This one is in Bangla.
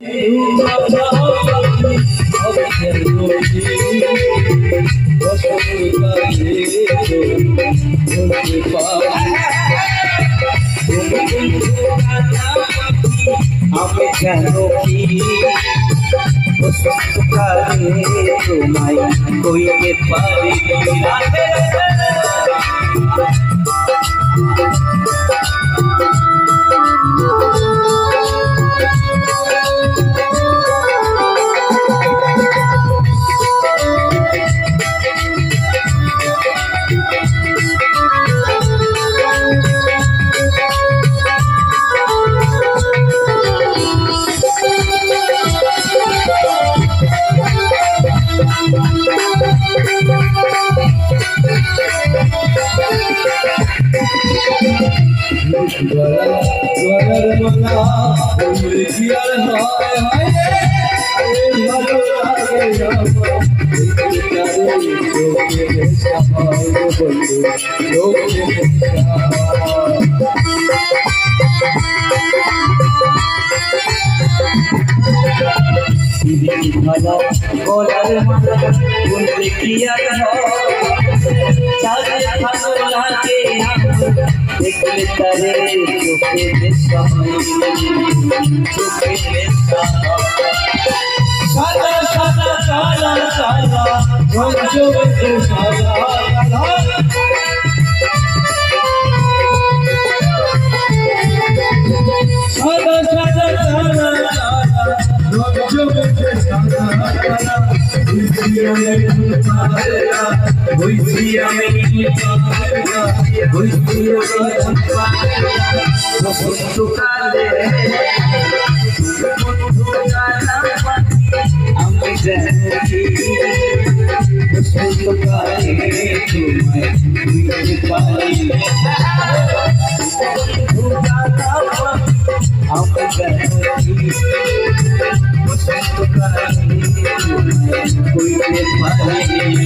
আমি কেন কি বসন্তকালে তোমায় কইতে পারি গলার মালা বললে কি আর চাঁদের ভালো লাগে দেখলে তারে চোখে নেশা চোখে নেশা সাদা সাদা কালা কালা রঙ জমে সাদা সাদা সাদা কালা I'm